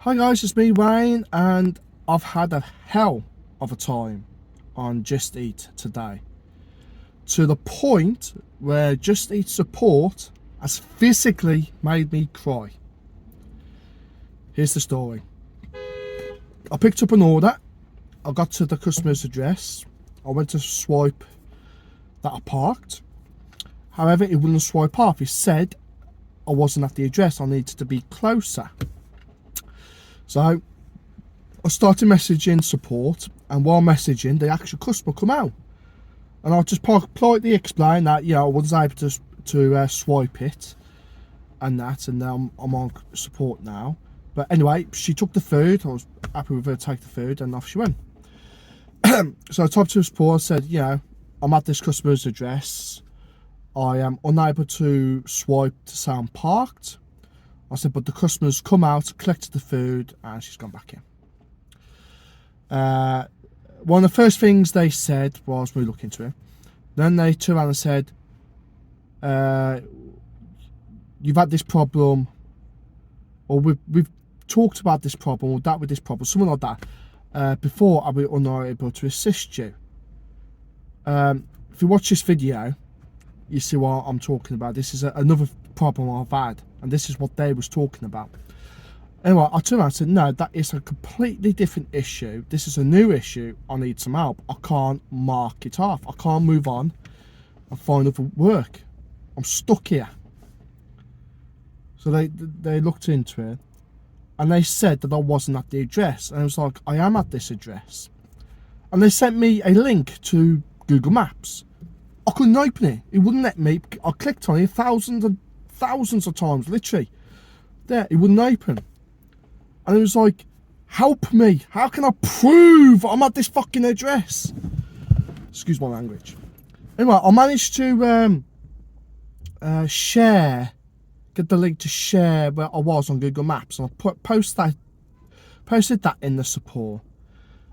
Hi guys, it's me Wayne, and I've had a hell of a time on Just Eat today, to the point where Just Eat Support has physically made me cry. Here's the story. I picked up an order, I got to the customer's address, I went to swipe that I parked, however it wouldn't swipe off. It said I wasn't at the address, I needed to be closer. So I started messaging support, and while messaging, the actual customer come out, and I just politely explained that I wasn't able to swipe it, and now I'm on support now. But anyway, she took the food. I was happy with her to take the food, and off she went. So I talked to support and said, I'm at this customer's address. I am unable to swipe to say I'm parked. I said, but the customer's come out, collected the food, and she's gone back in. One of the first things they said was, we look into it. Then they turned around and said, you've had this problem, or we've talked about this problem, or that with this problem, something like that, before. Are we unable to assist you? If you watch this video, you see what I'm talking about. This is another problem I've had, and this is what they was talking about. Anyway, I turned around and said, no, that is a completely different issue. This is a new issue. I need some help. I can't mark it off. I can't move on and find other work. I'm stuck here. So they looked into it, and they said that I wasn't at the address. And I was like, I am at this address. And they sent me a link to Google Maps. I couldn't open it. It wouldn't let me. I clicked on it thousands and thousands of times, literally. There, it wouldn't open. And it was like, help me. How can I prove I'm at this fucking address? Excuse my language. Anyway, I managed to get the link to share where I was on Google Maps. And I posted that in the support.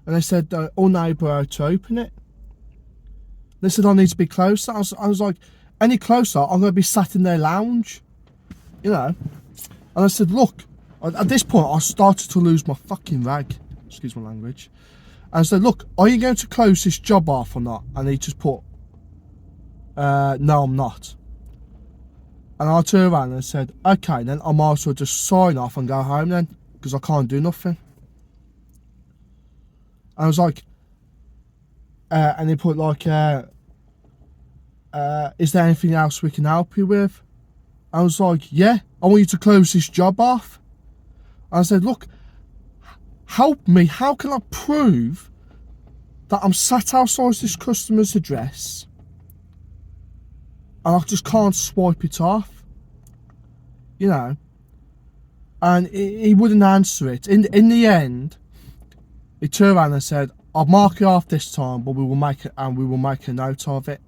And they said, unable to open it. They said I need to be closer. I was like, any closer, I'm going to be sat in their lounge. And I said, look, at this point, I started to lose my fucking rag. Excuse my language. And I said, look, are you going to close this job off or not? And he just put, no, I'm not. And I turned around and said, okay, then I might as well just sign off and go home then, because I can't do nothing. And I was like, and he put like, is there anything else we can help you with? I was like, yeah, I want you to close this job off. And I said, look, help me. How can I prove that I'm sat outside this customer's address and I just can't swipe it off? And he wouldn't answer it. In the end, he turned around and said, I'll mark it off this time, but we will make a note of it.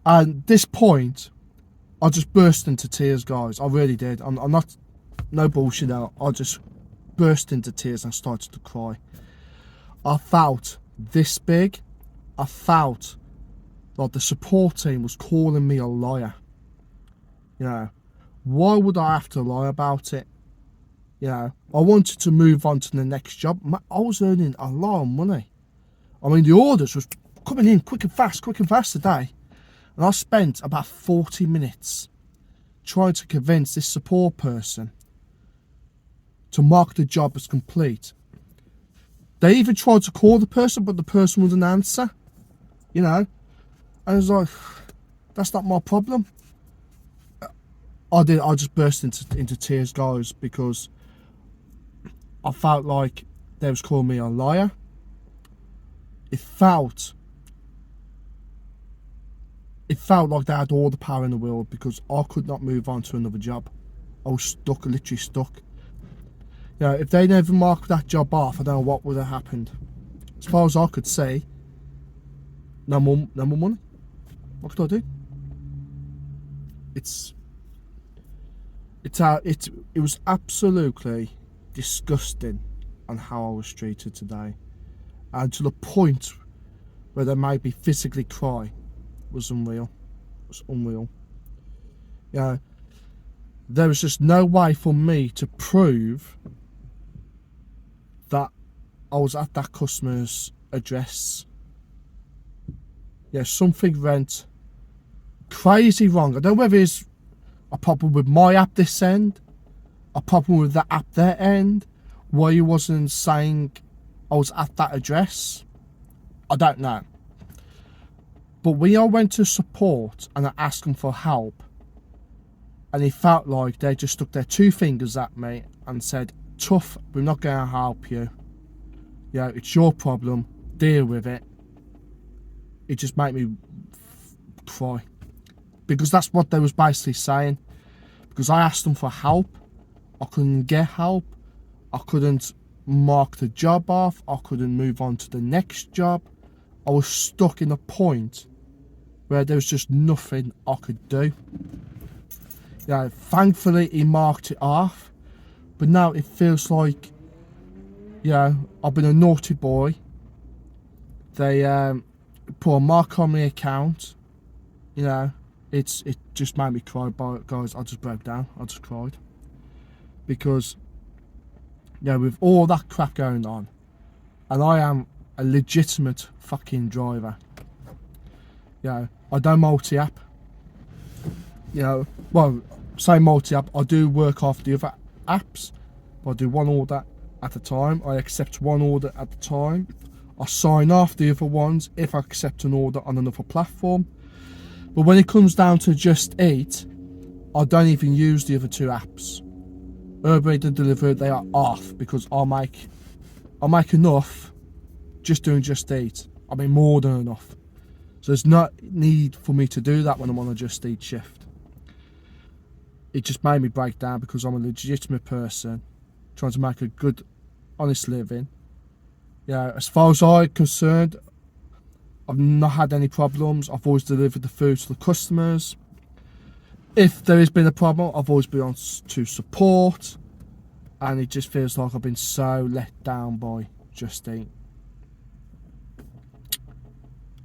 And at this point, I just burst into tears, guys. I really did. I'm not, no bullshit now. I just burst into tears and started to cry. I felt this big. I felt like the support team was calling me a liar. Why would I have to lie about it? I wanted to move on to the next job. I was earning a lot of money. I mean, the orders was coming in quick and fast today. And I spent about 40 minutes trying to convince this support person to mark the job as complete. They even tried to call the person, but the person wouldn't answer. And I was like, that's not my problem. I just burst into tears, guys, because I felt like they was calling me a liar. It felt like they had all the power in the world, because I could not move on to another job. I was stuck, literally stuck. If they never marked that job off, I don't know what would have happened. As far as I could see, no more money. What could I do? It was absolutely disgusting on how I was treated today, and to the point where they made me physically cry. Was unreal. It was unreal. There was just no way for me to prove I was at that customer's address. Yeah, something went crazy wrong. I don't know whether it's a problem with my app this end, a problem with the app their end, why he wasn't saying I was at that address. I don't know. But when I went to support and I asked them for help, and it felt like they just stuck their two fingers at me and said, tough, we're not going to help you. Yeah, it's your problem, deal with it. It just made me cry. Because that's what they was basically saying. Because I asked them for help, I couldn't get help, I couldn't mark the job off, I couldn't move on to the next job. I was stuck in a point where there was just nothing I could do. Yeah, thankfully he marked it off, but now it feels like, yeah, I've been a naughty boy. They put a mark on my account. You know, it just made me cry. But guys, I just broke down. I just cried because, yeah, with all that crap going on, and I am a legitimate fucking driver. Yeah, I don't multi-app. You know, well, say multi-app. I do work off the other apps. I do one order at a time. I accept one order at a time. I sign off the other ones if I accept an order on another platform. But when it comes down to Just Eat, I don't even use the other two apps. UberEats and Deliveroo, they are off because I make enough just doing Just Eat. I mean more than enough. So there's no need for me to do that when I'm on a Just Eat shift. It just made me break down because I'm a legitimate person trying to make a good, honest living. Yeah, as far as I'm concerned, I've not had any problems. I've always delivered the food to the customers. If there has been a problem, I've always been on to support, and it just feels like I've been so let down by Just Eat.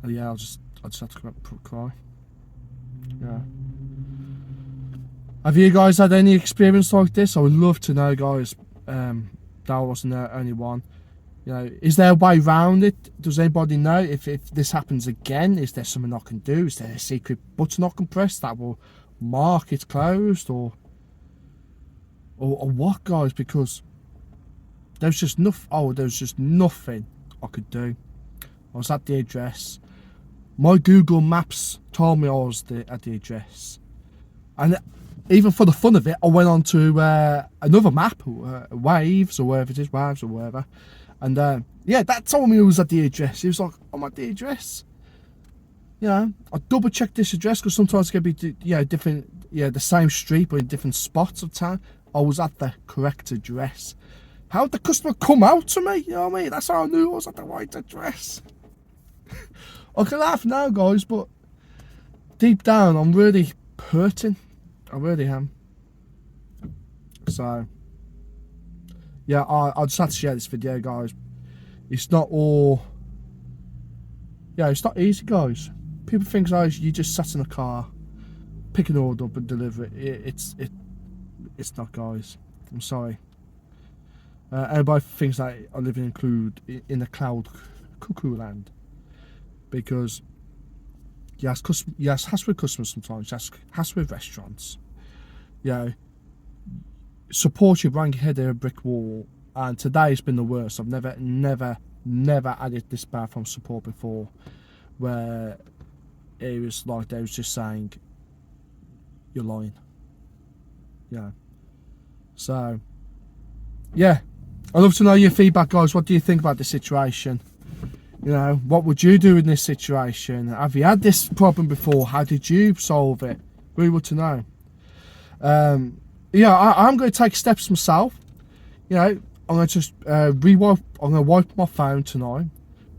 Yeah, I just had to cry. Yeah. Have you guys had any experience like this? I would love to know, guys. That wasn't the only one. You know, is there a way around it? Does anybody know if this happens again? Is there something I can do? Is there a secret button I can press that will mark it closed, or what, guys? Because there's just nothing. Oh, there's just nothing I could do. I was at the address. My Google Maps told me I was at the address, and even for the fun of it, I went on to another map, Waves or wherever it is, Waves or wherever. And yeah, that told me it was at the address. It was like, I'm at the address. You know, I double checked this address because sometimes it can be, different, the same street but in different spots of town. I was at the correct address. How did the customer come out to me? You know what I mean? That's how I knew I was at the right address. I can laugh now, guys, but deep down, I'm really hurting. I really am. So, yeah, I just had to share this video, guys. It's not all... Yeah, it's not easy, guys. People think, guys, you just sat in a car, pick an order up and deliver it. It's not, guys. I'm sorry. Everybody thinks that I live in the cloud cuckoo land. Because, yes, has with customers sometimes, has with restaurants. Support you bang your head in a brick wall, and today's been the worst. I've never had it this bad from support before, where it was like they was just saying, you're lying. Yeah. So, yeah, I'd love to know your feedback, guys. What do you think about the situation? You know, what would you do in this situation? Have you had this problem before? How did you solve it? Really want to know. Yeah, I'm going to take steps myself. You know, I'm going to just I'm going to wipe my phone tonight,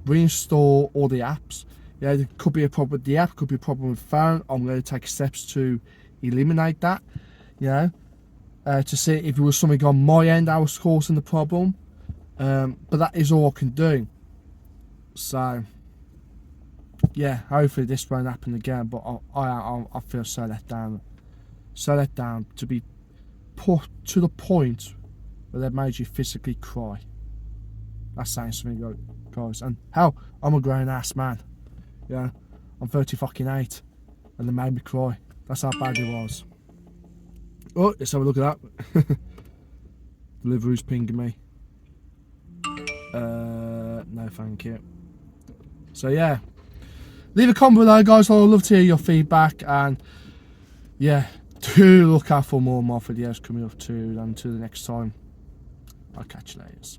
reinstall all the apps. Yeah, there could be a problem with the app, could be a problem with the phone. I'm going to take steps to eliminate that. You know, to see if it was something on my end that was causing the problem. But that is all I can do. So, yeah, hopefully this won't happen again. But I feel so let down. So let down to be put to the point where they made you physically cry. That's saying something, guys. And hell, I'm a grown ass man. Yeah, I'm 38, and they made me cry. That's how bad it was. Oh, let's have a look at that. Deliveroo's pinging me. No, thank you. So yeah, leave a comment below, guys. I'd love to hear your feedback, and yeah, do look out for more videos coming up too. And until the next time, I'll catch you later.